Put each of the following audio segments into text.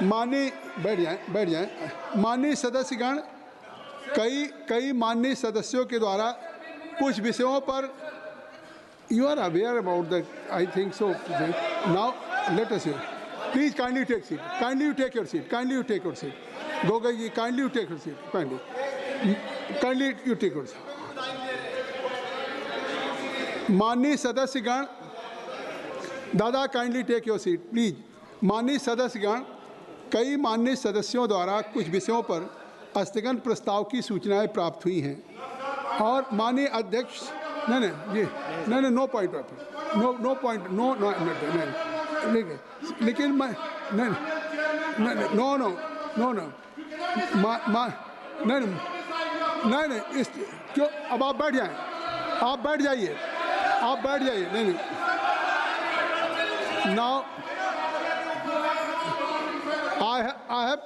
माननीय बैठ जाएं। माननीय सदस्यगण, कई माननीय सदस्यों के द्वारा कुछ विषयों पर you are aware about the, I think so. Now let us please kindly take seat, kindly you take your seat, kindly you take your seat. Gogoi ji, kindly you take your seat, kindly you take your seat. माननीय सदस्यगण, दादा kindly take your seat please. माननीय सदस्यगण, कई माननीय सदस्यों द्वारा कुछ विषयों पर स्थगन प्रस्ताव की सूचनाएं प्राप्त हुई हैं और माननीय अध्यक्ष नहीं, no point of, no point, no लेकिन मैं नहीं इस क्यों, अब आप बैठ जाएं, आप बैठ जाइए, आप बैठ जाइए। नहीं नाउ I have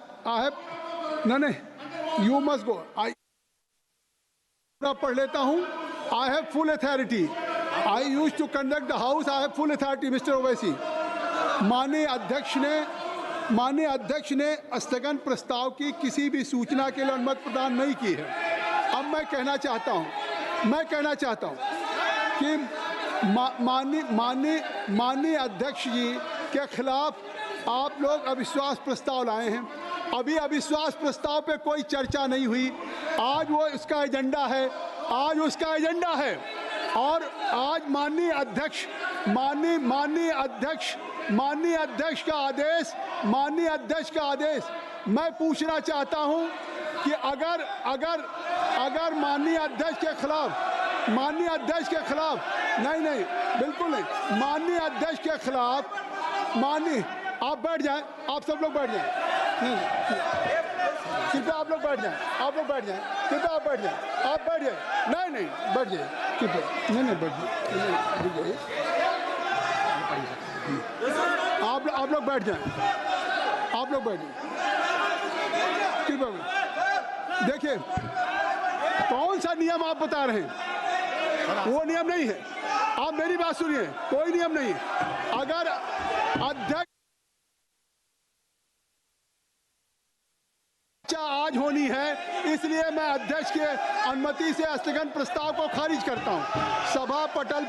नहीं, you must go. पढ़ लेता हूँ। I have full authority. I used to conduct the house. I have full authority, Mr. Owaisi. माननीय अध्यक्ष ने स्थगन प्रस्ताव की किसी भी सूचना के लिए अनुमति प्रदान नहीं की है। अब मैं कहना चाहता हूँ कि माननीय अध्यक्ष जी के खिलाफ आप लोग अविश्वास प्रस्ताव लाए हैं। अभी अविश्वास प्रस्ताव पे कोई चर्चा नहीं हुई। आज वो इसका एजेंडा है, आज उसका एजेंडा है। और आज माननीय अध्यक्ष का आदेश मैं पूछना चाहता हूं कि अगर माननीय अध्यक्ष के खिलाफ नहीं, बिल्कुल नहीं, माननीय अध्यक्ष के खिलाफ आप बैठ जाएं, आप सब लोग बैठ जाएं, कृपया आप लोग बैठ जाएं, कृपया आप बैठ जाएं, नहीं बैठ जाइए, कृपया नहीं बैठ जाइए, आप लोग बैठ जाएं, कृपया। देखिए कौन सा नियम आप बता रहे हैं, वो नियम नहीं है। आप मेरी बात सुनिए, कोई नियम नहीं है। अगर अध्यक्ष आज होनी है, इसलिए मैं अध्यक्ष के अनुमति से स्थगन प्रस्ताव को खारिज करता हूं। सभा पटल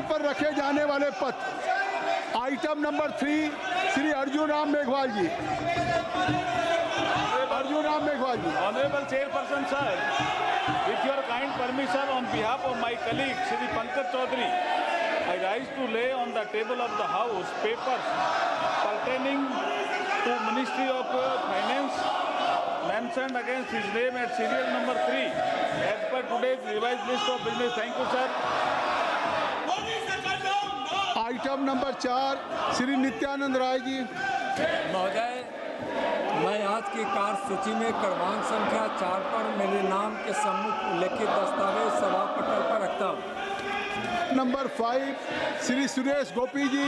पर रखे जाने वाले पत्र, item number 3, Shri Arjun Ram Meghwal ji. Honorable Chairperson sir, with your kind permission, on behalf of my colleague Shri Pankaj Chaudhary, I rise to lay on the table of the House papers pertaining to Ministry of Finance mentioned against his name at serial number 3 as per today's revised list of business. Thank you sir. Item number 4, Shri Nityanand Rai ji. महोदय, मैं आज की कार्यसूची में क्रमांक संख्या 4 पर मेरे नाम के सम्मुख उल्लेखित दस्तावेज सभा पटल पर रखता हूँ। Number 5, Shri Suresh Gopi ji.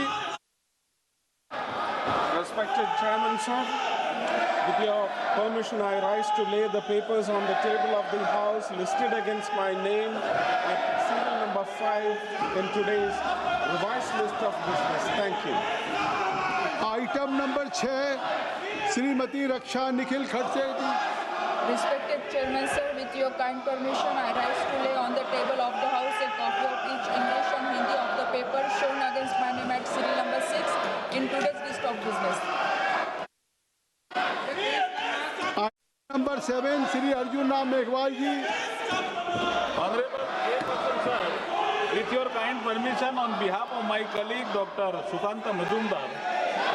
Respected Chairman sir, with your permission I rise to lay the papers on the table of the House listed against my name at serial number 5 in today's revised list of business. Thank you. Item number 6, Shrimati Raksha Nikhil Khadse ji. Respected Chairman sir, with your kind permission, I rise to lay on the table of the House a copy of each English and Hindi of the paper shown against my name at serial number 6 in today's list of business. Number 7, Shri Arjun Ram Meghwal ji. Honorable Chairperson sir, with your kind permission, on behalf of my colleague Dr. Sukanta Majumdar,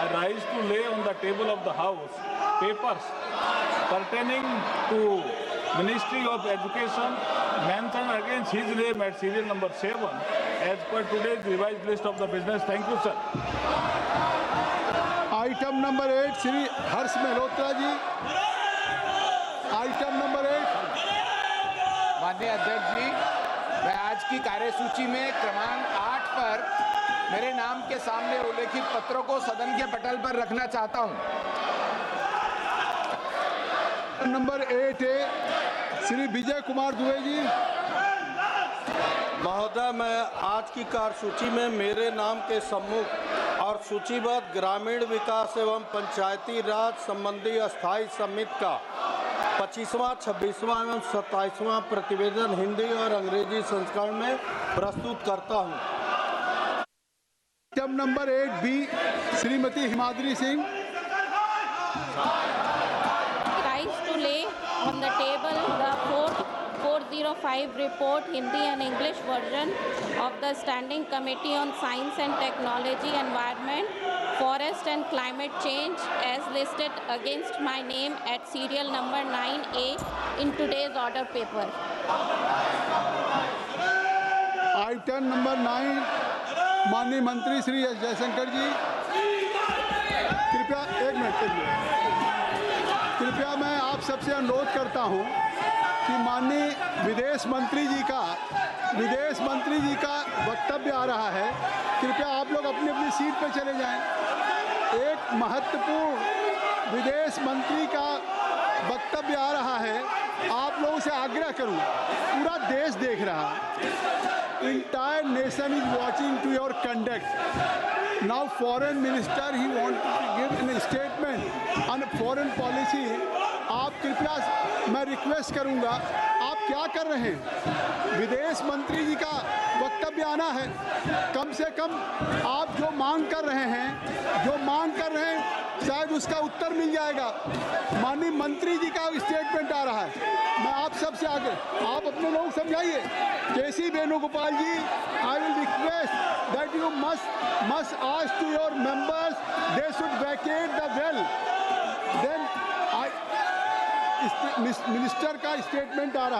I rise to lay on the table of the House papers pertaining to Ministry of Education mentioned against his name at serial number 7 as per today's revised list of the business. Thank you sir. Item number 8, Shri Harsh Mehrotra ji. Item number 8। माननीय अध्यक्ष जी, मैं आज की कार्यसूची में क्रमांक 8 पर मेरे नाम के सामने उल्लेखित पत्रों को सदन के पटल पर रखना चाहता हूं। नंबर 8 है श्री विजय कुमार दुबे जी। महोदय, मैं आज की कार्यसूची में मेरे नाम के सम्मुख और सूचीबद्ध ग्रामीण विकास एवं पंचायती राज संबंधी अस्थायी समिति का 25वां, 26वां एवं 27वां प्रतिवेदन हिंदी और अंग्रेजी संस्करण में प्रस्तुत करता हूं। Item number 8B, Shrimati Himadri Singh. Rise to lay on the table the 405 report, Hindi and English version of the Standing Committee on Science and Technology, Environment, Forest and Climate Change as listed against my name at serial number 9A in today's order paper. Item number 9, माननीय मंत्री Shri S Jaishankar जी, कृपया एक minute. कृपया मैं आप सबसे अनुरोध करता हूं कि माननीय विदेश मंत्री जी का वक्तव्य आ रहा है। कृपया आप लोग अपनी अपनी सीट पर चले जाएं। एक महत्वपूर्ण विदेश मंत्री का वक्तव्य आ रहा है। आप लोगों से आग्रह करूंगा, पूरा देश देख रहा है। Entire nation is watching to your conduct. Now foreign minister he wanted to give a statement on foreign policy. आप कृपया, मैं रिक्वेस्ट करूंगा, आप क्या कर रहे हैं? विदेश मंत्री जी का वक्तव्य आना है। कम से कम आप जो मांग कर रहे हैं शायद उसका उत्तर मिल जाएगा। माननीय मंत्री जी का स्टेटमेंट आ रहा है। मैं आप सबसे आगे, आप अपने लोग समझाइए। KC Venugopal ji, I will request that you must ask to your members they should vacate the well. Then minister का स्टेटमेंट आ रहा है।